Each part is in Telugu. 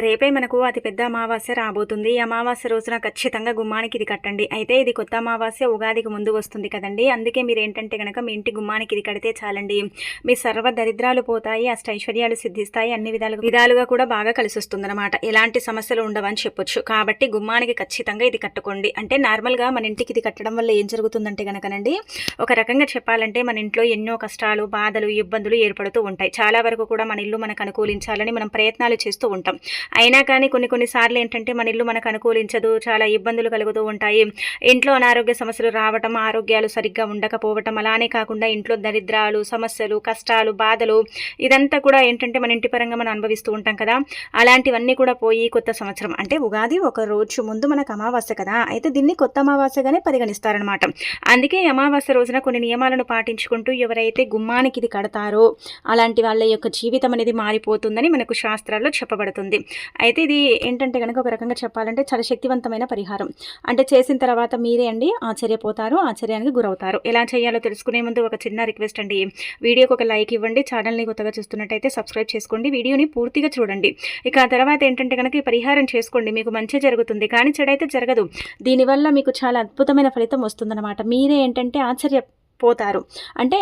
రేపే మనకు అతిపెద్ద అమావాస్య రాబోతుంది. ఈ అమావాస్య రోజున ఖచ్చితంగా గుమ్మానికి ఇది కట్టండి. అయితే ఇది కొత్త అమావాస్య ఉగాదికి ముందు వస్తుంది కదండి. అందుకే మీరు ఏంటంటే గనక మీ ఇంటి గుమ్మానికి ఇది కడితే చాలండి. మీ సర్వ దరిద్రాలు పోతాయి, అష్టైశ్వర్యాలు సిద్ధిస్తాయి, అన్ని విధాలుగా కూడా బాగా కలిసి వస్తుందన్నమాట. ఎలాంటి సమస్యలు ఉండవని చెప్పొచ్చు. కాబట్టి గుమ్మానికి ఖచ్చితంగా ఇది కట్టుకోండి. అంటే నార్మల్గా మన ఇంటికి ఇది కట్టడం వల్ల ఏం జరుగుతుందంటే గనకనండి, ఒక రకంగా చెప్పాలంటే మన ఇంట్లో ఎన్నో కష్టాలు, బాధలు, ఇబ్బందులు ఏర్పడుతూ ఉంటాయి. చాలా వరకు కూడా మన ఇల్లు మనకు అనుకూలించాలని మనం ప్రయత్నాలు చేస్తూ ఉంటాం. అయినా కానీ కొన్ని సార్లు ఏంటంటే మన ఇల్లు మనకు అనుకూలించదు, చాలా ఇబ్బందులు కలుగుతూ ఉంటాయి. ఇంట్లో అనారోగ్య సమస్యలు రావటం, ఆరోగ్యాలు సరిగ్గా ఉండకపోవటం, అలానే కాకుండా ఇంట్లో దరిద్రాలు, సమస్యలు, కష్టాలు, బాధలు ఇదంతా కూడా ఏంటంటే మన ఇంటి పరంగా మనం అనుభవిస్తూ ఉంటాం కదా. అలాంటివన్నీ కూడా పోయి కొత్త సంవత్సరం అంటే ఉగాది ఒక రోజు ముందు మనకు అమావాస్య కదా, అయితే దీన్ని కొత్త అమావాస్యగానే పరిగణిస్తారనమాట. అందుకే అమావాస్య రోజున కొన్ని నియమాలను పాటించుకుంటూ ఎవరైతే గుమ్మానికి ఇది కడతారో అలాంటి వాళ్ళ యొక్క జీవితం అనేది మారిపోతుందని మనకు శాస్త్రాల్లో చెప్పబడుతుంది. అయితే ఇది ఏంటంటే కనుక ఒక రకంగా చెప్పాలంటే చాలా శక్తివంతమైన పరిహారం. అంటే చేసిన తర్వాత మీరే అండి ఆశ్చర్యపోతారు, ఆశ్చర్యానికి గురవుతారు. ఎలా చేయాలో తెలుసుకునే ముందు ఒక చిన్న రిక్వెస్ట్ అండి, వీడియోకి ఒక లైక్ ఇవ్వండి, ఛానల్ని కొత్తగా చూస్తున్నట్టయితే సబ్స్క్రైబ్ చేసుకోండి, వీడియోని పూర్తిగా చూడండి. ఇక ఆ తర్వాత ఏంటంటే కనుక ఈ పరిహారం చేసుకోండి, మీకు మంచి జరుగుతుంది, కానీ చెడైతే జరగదు. దీనివల్ల మీకు చాలా అద్భుతమైన ఫలితం వస్తుందన్నమాట. మీరే ఏంటంటే ఆశ్చర్యపోతారు. అంటే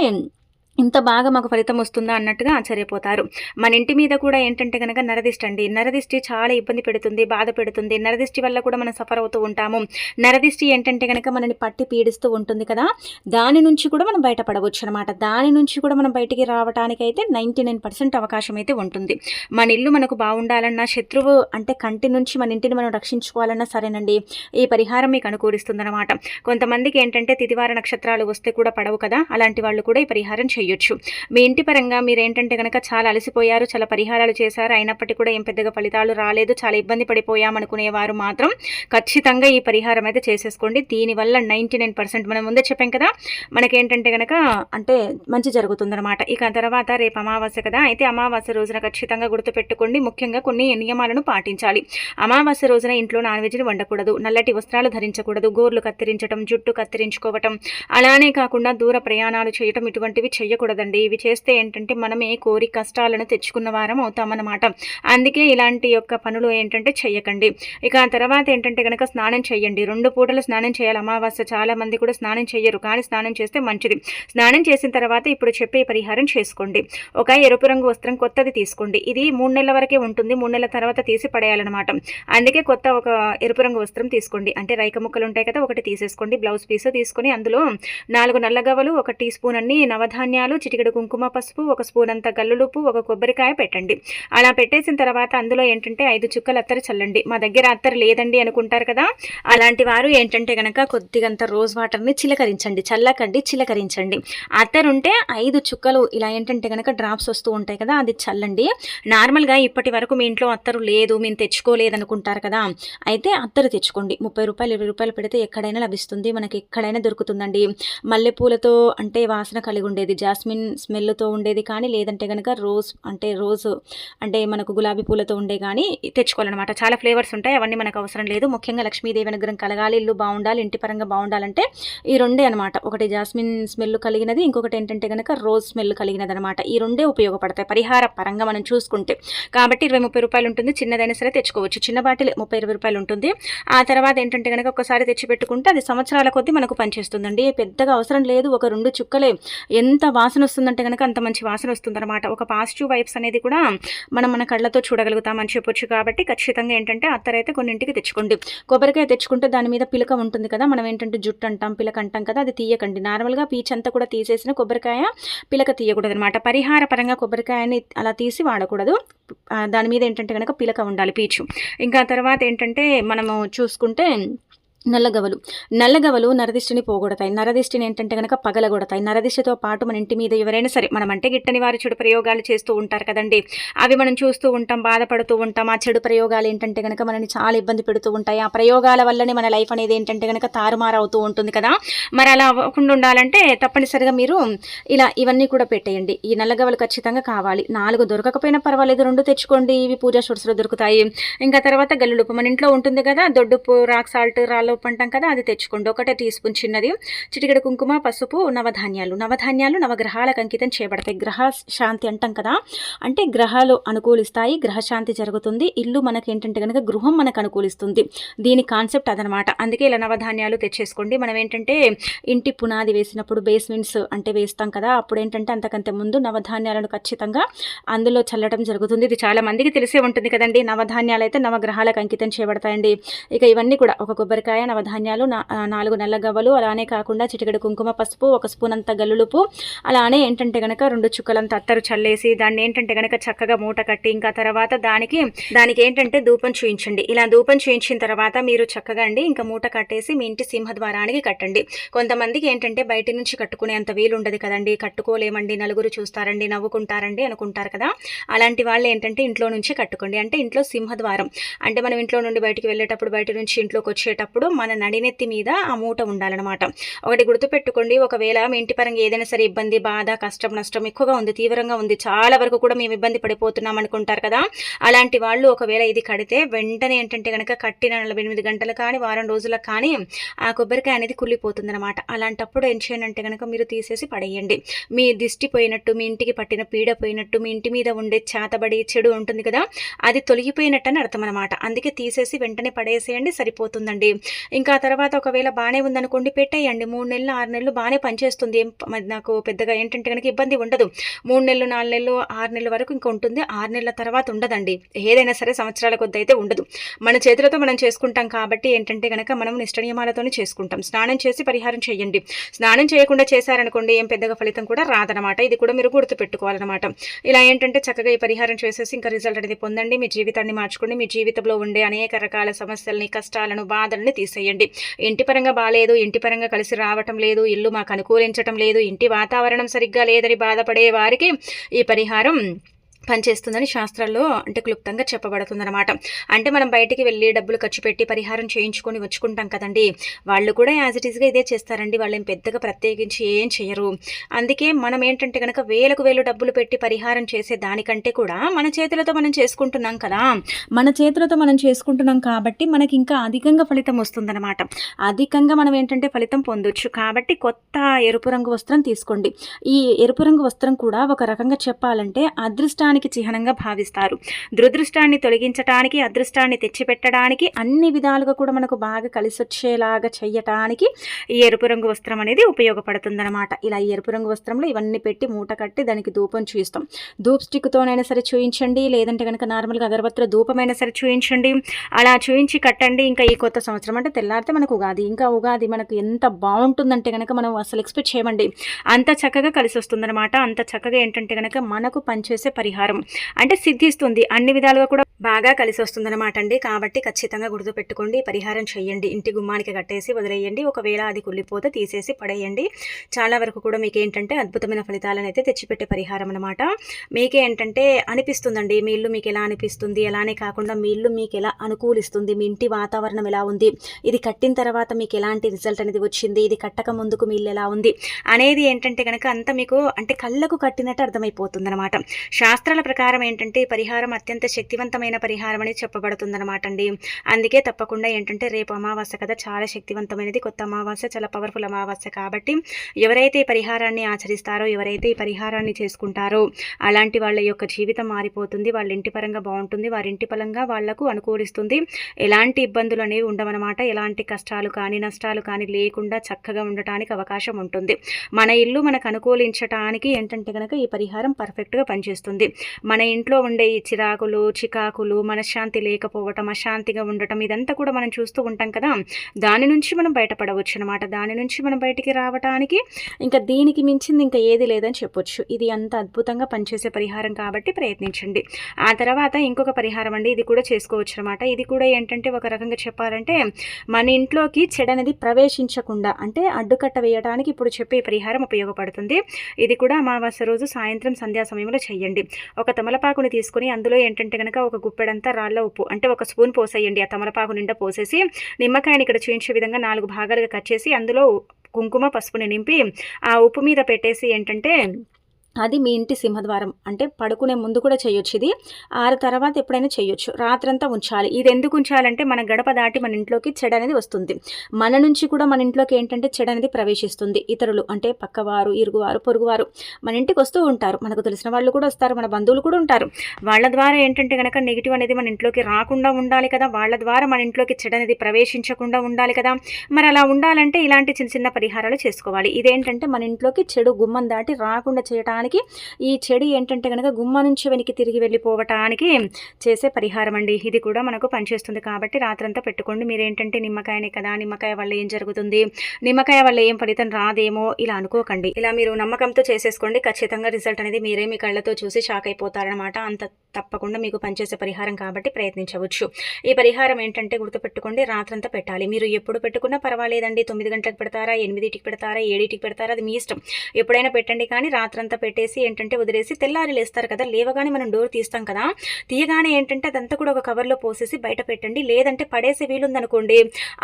ఇంత బాగా మాకు ఫలితం వస్తుందా అన్నట్టుగా ఆశ్చర్యపోతారు. మన ఇంటి మీద కూడా ఏంటంటే కనుక నరదిష్టి అండి. నరదిష్టి చాలా ఇబ్బంది పెడుతుంది, బాధ పెడుతుంది. నరదిష్టి వల్ల కూడా మనం సఫర్ అవుతూ ఉంటాము. నరదిష్టి ఏంటంటే కనుక మనని పట్టి పీడిస్తూ ఉంటుంది కదా, దాని నుంచి కూడా మనం బయటపడవచ్చు అనమాట. దాని నుంచి కూడా మనం బయటికి రావడానికైతే 99% అవకాశం అయితే ఉంటుంది. మన ఇల్లు మనకు బాగుండాలన్నా, శత్రువు అంటే కంటి నుంచి మన ఇంటిని మనం రక్షించుకోవాలన్నా సరేనండి, ఈ పరిహారం మీకు అనుకూలిస్తుంది అనమాట. కొంతమందికి ఏంటంటే తిదివార నక్షత్రాలు వస్తే కూడా పడవు కదా, అలాంటి వాళ్ళు కూడా ఈ పరిహారం చేయొచ్చు. మీ ఇంటి పరంగా మీరు ఏంటంటే కనుక చాలా అలసిపోయారు, చాలా పరిహారాలు చేశారు, అయినప్పటికీ కూడా ఏం పెద్దగా ఫలితాలు రాలేదు, చాలా ఇబ్బంది పడిపోయామనుకునేవారు మాత్రం ఖచ్చితంగా ఈ పరిహారం అయితే చేసేసుకోండి. దీనివల్ల 99% మనం ముందే చెప్పాం కదా, మనకేంటంటే కనుక అంటే మంచి జరుగుతుందన్నమాట. ఇక తర్వాత రేపు అమావాస్య కదా, అయితే అమావాస్య రోజున ఖచ్చితంగా గుర్తుపెట్టుకోండి, ముఖ్యంగా కొన్ని నియమాలను పాటించాలి. అమావాస్య రోజున ఇంట్లో నాన్ వెజ్ని వండకూడదు, నల్లటి వస్త్రాలు ధరించకూడదు, గోర్లు కత్తిరించడం, జుట్టు కత్తిరించుకోవటం, అలానే కాకుండా దూర ప్రయాణాలు చేయటం ఇటువంటివి చేయకూడదండి. ఇవి చేస్తే ఏంటంటే మనమే కోరి కష్టాలను తెచ్చుకున్న వారం అవుతామన్నమాట. అందుకే ఇలాంటి యొక్క పనులు ఏంటంటే చెయ్యకండి. ఇక ఆ తర్వాత ఏంటంటే కనుక స్నానం చేయండి. 2 పూటలు స్నానం చేయాలి అమావాస్య. చాలా మంది కూడా స్నానం చేయరు, కానీ స్నానం చేస్తే మంచిది. స్నానం చేసిన తర్వాత ఇప్పుడు చెప్పే పరిహారం చేసుకోండి. ఒక ఎరుపు రంగు వస్త్రం కొత్తది తీసుకోండి. ఇది 3 నెలల వరకే ఉంటుంది, 3 నెలల తర్వాత తీసి పడేయాలన్నమాట. అందుకే కొత్త ఒక ఎరుపు రంగు వస్త్రం తీసుకోండి. అంటే రైక ముక్కలు ఉంటాయి కదా, ఒకటి తీసేసుకోండి. బ్లౌజ్ పీస్ తీసుకొని అందులో 4 నల్లగవ్వలు, 1 టీ స్పూన్ అన్ని నవధాన్యాలు, చిటికెడు కుంకుమ పసుపు, 1 స్పూన్ అంత గల్లులుప్పు, 1 కొబ్బరికాయ పెట్టండి. అలా పెట్టేసిన తర్వాత అందులో ఏంటంటే 5 చుక్కలు అత్తరు చల్లండి. మా దగ్గర అత్తరు లేదండి అనుకుంటారు కదా, అలాంటి వారు ఏంటంటే కనుక కొద్దిగంత రోజ్ వాటర్ని చిలకరించండి, చల్లకండి, చిలకరించండి. అత్తరు ఉంటే 5 చుక్కలు ఇలా ఏంటంటే కనుక డ్రాప్స్ వస్తూ ఉంటాయి కదా, అది చల్లండి. నార్మల్గా ఇప్పటి వరకు మీ ఇంట్లో అత్తరు లేదు, మేము తెచ్చుకోలేదనుకుంటారు కదా, అయితే అత్తరు తెచ్చుకోండి. 30 రూపాయలు 20 రూపాయలు పెడితే ఎక్కడైనా లభిస్తుంది, మనకి ఎక్కడైనా దొరుకుతుందండి. మల్లెపూలతో అంటే వాసన కలిగి ఉండేది, జాస్మిన్ స్మెల్తో ఉండేది కానీ, లేదంటే కనుక రోజ్ అంటే మనకు గులాబీ పూలతో ఉండే కానీ తెచ్చుకోవాలన్నమాట. చాలా ఫ్లేవర్స్ ఉంటాయి, అవన్నీ మనకు అవసరం లేదు. ముఖ్యంగా లక్ష్మీదేవి అనుగ్రహం కలగాలి, ఇల్లు బాగుండాలి, ఇంటి పరంగా బాగుండాలంటే ఈ 2 అనమాట. ఒకటి జాస్మిన్ స్మెల్ కలిగినది, ఇంకొకటి ఏంటంటే కనుక రోజ్ స్మెల్ కలిగినది అనమాట. ఈ 2 ఉపయోగపడతాయి పరిహార పరంగా మనం చూసుకుంటే. కాబట్టి 20-30 రూపాయలు ఉంటుంది, చిన్నదైనా సరే తెచ్చుకోవచ్చు. చిన్న బాటిల్ 30-20 రూపాయలు ఉంటుంది. ఆ తర్వాత ఏంటంటే కనుక ఒకసారి తెచ్చి పెట్టుకుంటే అది సంవత్సరాల కొద్దీ మనకు పనిచేస్తుందండి. పెద్దగా అవసరం లేదు, ఒక 2 చుక్కలే. ఎంత వాసన వస్తుందంటే కనుక అంత మంచి వాసన వస్తుందన్నమాట. ఒక పాజిటివ్ వైబ్స్ అనేది కూడా మనం మన కళ్ళతో చూడగలుగుతామని చెప్పొచ్చు. కాబట్టి ఖచ్చితంగా ఏంటంటే అత్తరైతే కొన్నింటికి తెచ్చుకోండి. కొబ్బరికాయ తెచ్చుకుంటే దాని మీద పిలక ఉంటుంది కదా, మనం ఏంటంటే జుట్టు అంటాం, పిలక అంటాం కదా, అది తీయకండి. నార్మల్గా పీచ్ అంతా కూడా తీసేసిన కొబ్బరికాయ పిలక తీయకూడదు అనమాట. పరిహార పరంగా కొబ్బరికాయని అలా తీసి వాడకూడదు, దాని మీద ఏంటంటే కనుక పిలక ఉండాలి, పీచు. ఇంకా తర్వాత ఏంటంటే మనము చూసుకుంటే నల్లగవలు నరదిష్టిని పోగొడతాయి. నరదిష్టిని ఏంటంటే కనుక పగలగొడతాయి. నరదిష్టితో పాటు మన ఇంటి మీద ఎవరైనా సరే, మనం అంటే గిట్టని వారి చెడు ప్రయోగాలు చేస్తూ ఉంటారు కదండి, అవి మనం చూస్తూ ఉంటాం, బాధపడుతూ ఉంటాం. ఆ చెడు ప్రయోగాలు ఏంటంటే కనుక మనని చాలా ఇబ్బంది పెడుతూ ఉంటాయి. ఆ ప్రయోగాల వల్లనే మన లైఫ్ అనేది ఏంటంటే కనుక తారుమారు అవుతూ ఉంటుంది కదా. మరి అలా అవ్వకుండా ఉండాలంటే తప్పనిసరిగా మీరు ఇలా ఇవన్నీ కూడా పెట్టేయండి. ఈ నల్లగవలు ఖచ్చితంగా కావాలి. 4 దొరకకపోయినా పర్వాలేదు, 2 తెచ్చుకోండి, ఇవి పూజా షూట్స్లో దొరుకుతాయి. ఇంకా తర్వాత గల్లులుప్పు మన ఇంట్లో ఉంటుంది కదా, దొడ్డుప్పు, రాక్ సాల్ట్, రాళ్ళ ఉప్పు అంటాం కదా, అది తెచ్చుకోండి. 1 టీ స్పూన్ చిన్నది, చిటికెడు కుంకుమ, పసుపు, నవధాన్యాలు. నవధాన్యాలు నవగ్రహాలకు అంకితం చేయబడతాయి. గ్రహ శాంతి అంటాం కదా, అంటే గ్రహాలు అనుకూలిస్తాయి, గ్రహశాంతి జరుగుతుంది. ఇల్లు మనకేంటంటే కనుక గృహం మనకు అనుకూలిస్తుంది. దీని కాన్సెప్ట్ అదనమాట. అందుకే ఇలా నవధాన్యాలు తెచ్చేసుకోండి. మనం ఏంటంటే ఇంటి పునాది వేసినప్పుడు బేస్మెంట్స్ అంటే వేస్తాం కదా, అప్పుడు ఏంటంటే అంతకంటే ముందు నవధాన్యాలను ఖచ్చితంగా అందులో చల్లడం జరుగుతుంది. ఇది చాలా మందికి తెలిసే ఉంటుంది కదండి. నవధాన్యాలు అయితే నవగ్రహాలకు అంకితం చేయబడతాయండి. ఇక ఇవన్నీ కూడా ఒక కొబ్బరికాయ, నవధాన్యాలు, 4 నల్ల గవ్వలు, అలానే కాకుండా చిటికెడు కుంకుమ, పసుపు, 1 స్పూన్ అంత గల్లులుపు, అలానే ఏంటంటే కనుక 2 చుక్కలంత అత్తరు చల్లేసి దాన్ని ఏంటంటే కనుక చక్కగా మూట కట్టి, ఇంకా తర్వాత దానికి ఏంటంటే ధూపం చూయించండి. ఇలా ధూపం చూయించిన తర్వాత మీరు చక్కగా అండి ఇంకా మూట కట్టేసి మీ ఇంటి సింహద్వారానికి కట్టండి. కొంతమందికి ఏంటంటే బయట నుంచి కట్టుకునే అంత వీలు ఉండదు కదండి, కట్టుకోలేమండి, నలుగురు చూస్తారండి, నవ్వుకుంటారండి అనుకుంటారు కదా, అలాంటి వాళ్ళు ఏంటంటే ఇంట్లో నుంచి కట్టుకోండి. అంటే ఇంట్లో సింహద్వారం అంటే మనం ఇంట్లో నుండి బయటికి వెళ్ళేటప్పుడు, బయట నుంచి ఇంట్లోకి వచ్చేటప్పుడు మన నడినెత్తి మీద ఆ మూట ఉండాలన్నమాట. ఒకటి గుర్తుపెట్టుకోండి, ఒకవేళ మీ ఇంటి పరంగా ఏదైనా సరే ఇబ్బంది, బాధ, కష్టం, నష్టం ఎక్కువగా ఉంది, తీవ్రంగా ఉంది, చాలా వరకు కూడా మేము ఇబ్బంది పడిపోతున్నాం అనుకుంటారు కదా, అలాంటి వాళ్ళు ఒకవేళ ఇది కడితే వెంటనే ఏంటంటే కనుక కట్టిన 48 గంటలు కానీ వారం రోజులకు కానీ ఆ కొబ్బరికాయ అనేది కుళ్ళిపోతుందన్నమాట. అలాంటప్పుడు ఏం చేయండి అంటే కనుక మీరు తీసేసి పడేయండి. మీ దిష్టి పోయినట్టు, మీ ఇంటికి పట్టిన పీడ పోయినట్టు, మీ ఇంటి మీద ఉండే చేతబడి చెడు ఉంటుంది కదా, అది తొలగిపోయినట్టు అని అర్థం అనమాట. అందుకే తీసేసి వెంటనే పడేసేయండి, సరిపోతుందండి. ఇంకా తర్వాత ఒకవేళ బాగానే ఉందనుకోండి, పెట్టేయండి. 3 నెలలు 6 నెలలు బాగానే పనిచేస్తుంది. నాకు పెద్దగా ఏంటంటే కనుక ఇబ్బంది ఉండదు. 3 నెలలు 4 నెలలు 6 నెలల వరకు ఇంకా ఉంటుంది. 6 నెలల తర్వాత ఉండదండి. ఏదైనా సరే సంవత్సరాల కొద్ది అయితే ఉండదు. మన చేతులతో మనం చేసుకుంటాం కాబట్టి ఏంటంటే కనుక మనం నిష్ట నియమాలతోనే చేసుకుంటాం. స్నానం చేసి పరిహారం చేయండి. స్నానం చేయకుండా చేశారనుకోండి ఏం పెద్దగా ఫలితం కూడా రాదనమాట. ఇది కూడా మీరు గుర్తుపెట్టుకోవాలన్నమాట. ఇలా ఏంటంటే చక్కగా ఈ పరిహారం చేసేసి ఇంకా రిజల్ట్ అనేది పొందండి. మీ జీవితాన్ని మార్చుకోండి. మీ జీవితంలో ఉండే అనేక రకాల సమస్యల్ని, కష్టాలను, బాధల్ని తీసేయండి. ఇంటి పరంగా బాగాలేదు, ఇంటి పరంగా కలిసి రావటం లేదు, ఇల్లు మాకు అనుకూలించటం లేదు, ఇంటి వాతావరణం సరిగ్గా లేదని బాధపడే వారికి ఈ పరిహారం పనిచేస్తుందని శాస్త్రాల్లో అంటే క్లుప్తంగా చెప్పబడుతుందన్నమాట. అంటే మనం బయటికి వెళ్ళి డబ్బులు ఖర్చు పెట్టి పరిహారం చేయించుకొని వచ్చుకుంటాం కదండి, వాళ్ళు కూడా యాజ్ ఇట్ ఈస్గా ఇదే చేస్తారండి. వాళ్ళు ఏం పెద్దగా ప్రత్యేకించి ఏం చేయరు. అందుకే మనం ఏంటంటే కనుక వేలకు డబ్బులు పెట్టి పరిహారం చేసే దానికంటే కూడా మన చేతులతో మనం చేసుకుంటున్నాం కదా, మన చేతులతో మనం చేసుకుంటున్నాం కాబట్టి మనకి ఇంకా అధికంగా ఫలితం వస్తుందన్నమాట. అధికంగా మనం ఏంటంటే ఫలితం పొందొచ్చు. కాబట్టి కొత్త ఎరుపు రంగు వస్త్రం తీసుకోండి. ఈ ఎరుపు రంగు వస్త్రం కూడా ఒక రకంగా చెప్పాలంటే అదృష్టానికి చిహ్నంగా భావిస్తారు. దురదృష్టాన్ని తొలగించడానికి, అదృష్టాన్ని తెచ్చిపెట్టడానికి, అన్ని విధాలుగా కూడా మనకు బాగా కలిసి వచ్చేలాగా చేయటానికి ఈ ఎరుపు రంగు వస్త్రం అనేది ఉపయోగపడుతుందన్నమాట. ఇలా ఈ ఎరుపు రంగు వస్త్రంలో ఇవన్నీ పెట్టి మూట కట్టి దానికి ధూపం చూయిస్తాం. ధూప్ స్టిక్తోనైనా సరే చూయించండి, లేదంటే కనుక నార్మల్గా అగరబత్తుల ధూపమైనా సరే చూయించండి. అలా చూయించి కట్టండి. ఇంకా ఈ కొత్త సంవత్సరం అంటే తెల్లారితే మనకు ఉగాది. ఇంకా ఉగాది మనకు ఎంత బాగుంటుందంటే కనుక మనం అసలు ఎక్స్పెక్ట్ చేయమండి. అంత చక్కగా కలిసి వస్తుందన్నమాట. అంత చక్కగా ఏంటంటే కనుక మనకు పనిచేసే పరిహారం అంటే సిద్ధిస్తుంది. అన్ని విధాలుగా కూడా బాగా కలిసి వస్తుందన్నమాట అండి. కాబట్టి ఖచ్చితంగా గుర్తుపెట్టుకోండి, పరిహారం చేయండి. ఇంటి గుమ్మానికి కట్టేసి వదిలేయండి. ఒకవేళ అది కుళ్ళిపోతే తీసేసి పడేయండి. చాలా వరకు కూడా మీకు ఏంటంటే అద్భుతమైన ఫలితాలను అయితే తెచ్చిపెట్టే పరిహారం అనమాట. మీకే ఏంటంటే అనిపిస్తుందండి, మీ ఇల్లు మీకు ఎలా అనిపిస్తుంది, అలానే కాకుండా మీ ఇల్లు మీకు ఎలా అనుకూలిస్తుంది, మీ ఇంటి వాతావరణం ఎలా ఉంది, ఇది కట్టిన తర్వాత మీకు ఎలాంటి రిజల్ట్ అనేది వచ్చింది, ఇది కట్టక ముందుకు మీ ఇల్లు ఎలా ఉంది అనేది ఏంటంటే కనుక అంతా మీకు అంటే కళ్ళకు కట్టినట్టు అర్థమైపోతుంది అనమాట. శాస్త్రాల ప్రకారం ఏంటంటే ఈ పరిహారం అత్యంత శక్తివంతమైన పరిహారం అనేది చెప్పబడుతుందన్నమాట అండి. అందుకే తప్పకుండా ఏంటంటే రేపు అమావాస్య కదా, చాలా శక్తివంతమైనది. కొత్త అమావాస్య, చాలా పవర్ఫుల్ అమావాస్య. కాబట్టి ఎవరైతే ఈ పరిహారాన్ని ఆచరిస్తారో, ఎవరైతే ఈ పరిహారాన్ని చేసుకుంటారో అలాంటి వాళ్ళ యొక్క జీవితం మారిపోతుంది. వాళ్ళ ఇంటి పరంగా బాగుంటుంది, వారి ఇంటి పరంగా వాళ్లకు అనుకూలిస్తుంది. ఎలాంటి ఇబ్బందులు అనేవి ఉండవన్నమాట. ఎలాంటి కష్టాలు కానీ నష్టాలు కానీ లేకుండా చక్కగా ఉండటానికి అవకాశం ఉంటుంది. మన ఇల్లు మనకు అనుకూలించటానికి ఏంటంటే కనుక ఈ పరిహారం పర్ఫెక్ట్గా పనిచేస్తుంది. మన ఇంట్లో ఉండే ఈ చిరాకులు, చికాకులు, మనశ్శాంతి లేకపోవటం, అశాంతిగా ఉండటం ఇదంతా కూడా మనం చూస్తూ ఉంటాం కదా, దాని నుంచి మనం బయటపడవచ్చు అనమాట. దాని నుంచి మనం బయటికి రావడానికి ఇంకా దీనికి మించింది ఇంకా ఏది లేదని చెప్పొచ్చు. ఇది అంత అద్భుతంగా పనిచేసే పరిహారం కాబట్టి ప్రయత్నించండి. ఆ తర్వాత ఇంకొక పరిహారం అండి, ఇది కూడా చేసుకోవచ్చు అనమాట. ఇది కూడా ఏంటంటే ఒక రకంగా చెప్పాలంటే మన ఇంట్లోకి చెడు అనేది ప్రవేశించకుండా అంటే అడ్డుకట్ట వేయడానికి ఇప్పుడు చెప్పే పరిహారం ఉపయోగపడుతుంది. ఇది కూడా అమావాస్య రోజు సాయంత్రం సంధ్యా సమయంలో చేయండి. ఒక తమలపాకుని తీసుకుని అందులో ఏంటంటే కనుక ఒక గుప్పెడంతా రాళ్ళ ఉప్పు అంటే 1 స్పూన్ పోసేయండి. ఆ తమలపాకు నిండా పోసేసి నిమ్మకాయని ఇక్కడ చూయించే విధంగా 4 భాగాలుగా కట్ చేసి అందులో కుంకుమ పసుపుని నింపి ఆ ఉప్పు మీద పెట్టేసి ఏంటంటే అది మీ ఇంటి సింహద్వారం అంటే పడుకునే ముందు కూడా చేయొచ్చు. ఇది 6 తర్వాత ఎప్పుడైనా చేయొచ్చు. రాత్రంతా ఉంచాలి. ఇది ఎందుకు ఉంచాలంటే మన గడప దాటి మన ఇంట్లోకి చెడు అనేది వస్తుంది. మన నుంచి కూడా మన ఇంట్లోకి ఏంటంటే చెడు అనేది ప్రవేశిస్తుంది. ఇతరులు అంటే పక్కవారు, ఇరుగువారు, పొరుగువారు మన ఇంటికి వస్తూ ఉంటారు. మనకు తెలిసిన వాళ్ళు కూడా వస్తారు, మన బంధువులు కూడా ఉంటారు. వాళ్ళ ద్వారా ఏంటంటే గనక నెగిటివ్ అనేది మన ఇంట్లోకి రాకుండా ఉండాలి కదా, వాళ్ళ ద్వారా మన ఇంట్లోకి చెడు అనేది ప్రవేశించకుండా ఉండాలి కదా. మరి అలా ఉండాలంటే ఇలాంటి చిన్న చిన్న పరిహారాలు చేసుకోవాలి. ఇదేంటంటే మన ఇంట్లోకి చెడు గుమ్మం దాటి రాకుండా చేయడానికి, ఈ చెడు ఏంటంటే కనుక గుమ్మ నుంచి వెనక్కి తిరిగి వెళ్ళిపోవటానికి చేసే పరిహారం అండి. ఇది కూడా మనకు పనిచేస్తుంది కాబట్టి రాత్రంతా పెట్టుకోండి. మీరేంటంటే నిమ్మకాయనే కదా, నిమ్మకాయ వల్ల ఏం జరుగుతుంది, నిమ్మకాయ వల్ల ఏం ఫలితం రాదేమో ఇలా అనుకోకండి. ఇలా మీరు నమ్మకంతో చేసేసుకోండి. ఖచ్చితంగా రిజల్ట్ అనేది మీరే మీ కళ్ళతో చూసి షాక్ అయిపోతారనమాట. అంత తప్పకుండా మీకు పనిచేసే పరిహారం కాబట్టి ప్రయత్నించవచ్చు. ఈ పరిహారం ఏంటంటే గుర్తుపెట్టుకోండి, రాత్రంతా పెట్టాలి. మీరు ఎప్పుడు పెట్టుకున్నా పర్వాలేదండి. 9 గంటలకు పెడతారా, 8కి పెడతారా, 7కి పెడతారా, అది మీ ఇష్టం. ఎప్పుడైనా పెట్టండి. కానీ రాత్రంతా పెట్టేసి ఏంటంటే వదిలేసి తెల్లారి లేస్తారు కదా, లేవగానే మనం డోర్ తీస్తాం కదా, తీయగానే ఏంటంటే అదంతా కూడా ఒక కవర్లో పోసేసి బయట పెట్టండి. లేదంటే పడేసే వీలుందనుకోండి,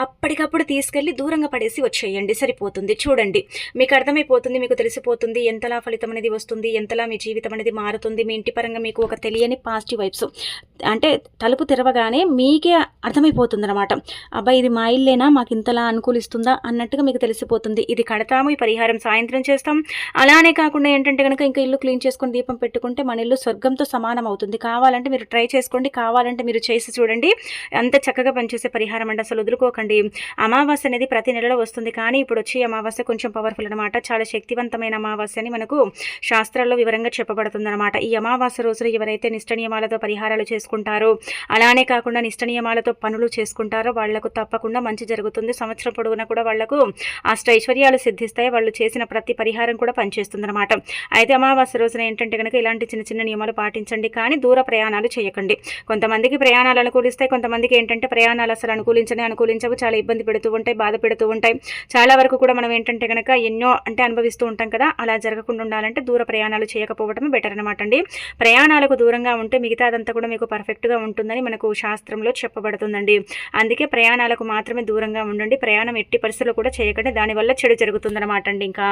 అప్పటికప్పుడు తీసుకెళ్ళి దూరంగా పడేసి వచ్చేయండి, సరిపోతుంది. చూడండి, మీకు అర్థమైపోతుంది, మీకు తెలిసిపోతుంది ఎంతలా ఫలితం అనేది వస్తుంది, ఎంతలా మీ జీవితం అనేది మారుతుంది. మీ ఇంటి పరంగా మీకు ఒక తెలియని పాజిటివ్ వైబ్స్ అంటే తలుపు తెరవగానే మీకే అర్థమైపోతుంది అనమాట. అబ్బాయి ఇది మా ఇల్లేనా, మాకు ఇంతలా అనుకూలిస్తుందా అన్నట్టుగా మీకు తెలిసిపోతుంది. ఇది కడతాము, ఈ పరిహారం సాయంత్రం చేస్తాం. అలానే కాకుండా ఏంటంటే కనుక ఇంకా ఇల్లు క్లీన్ చేసుకొని దీపం పెట్టుకుంటే మన ఇల్లు స్వర్గంతో సమానం అవుతుంది. కావాలంటే మీరు ట్రై చేసుకోండి, కావాలంటే మీరు చేసి చూడండి. అంత చక్కగా పనిచేసే పరిహారం అండి, అసలు వదులుకోకండి. అమావాస్య అనేది ప్రతి నెలలో వస్తుంది, కానీ ఇప్పుడు వచ్చి అమావాస్య కొంచెం పవర్ఫుల్ అనమాట. చాలా శక్తివంతమైన అమావాస్య అని మనకు శాస్త్రాల్లో వివరంగా చెప్పబడుతుంది అనమాట. ఈ అమావాస్య రోజున ఎవరైతే నిష్ట నియమాలతో పరిహారాలు చేసుకుంటారో, అలానే కాకుండా నిష్ట నియమాలతో పనులు చేసుకుంటారో వాళ్లకు తప్పకుండా మంచి జరుగుతుంది. సంవత్సరం పొడవునా కూడా వాళ్లకు అష్టైశ్వర్యాలు సిద్ధిస్తాయి. వాళ్ళు చేసిన ప్రతి పరిహారం కూడా పనిచేస్తుంది అనమాట. అయితే అమావాస్య రోజున ఏంటంటే కనుక ఇలాంటి చిన్న చిన్న నియమాలు పాటించండి, కానీ దూర ప్రయాణాలు చేయకండి. కొంతమందికి ప్రయాణాలు అనుకూలిస్తాయి, కొంతమందికి ఏంటంటే ప్రయాణాలు అసలు అనుకూలించవు, చాలా ఇబ్బంది పెడుతూ ఉంటాయి, బాధ పెడుతూ ఉంటాయి. చాలా వరకు కూడా మనం ఏంటంటే కనుక ఎన్నో అంటే అనుభవిస్తూ ఉంటాం కదా, అలా జరగకుండా ఉండాలంటే దూర ప్రయాణాలు చేయకపోవడమే బెటర్ అనమాట అండి. ప్రయాణాలకు దూరంగా ఉంటే మిగతాదంతా కూడా మీకు పర్ఫెక్ట్గా ఉంటుందని మనకు శాస్త్రంలో చెప్పబడుతుందండి. అందుకే ప్రయాణాలకు మాత్రమే దూరంగా ఉండండి. ప్రయాణం ఎట్టి పరిస్థితుల్లో కూడా చేయకండి, దానివల్ల చెడు జరుగుతుందన్నమాట అండి. ఇంకా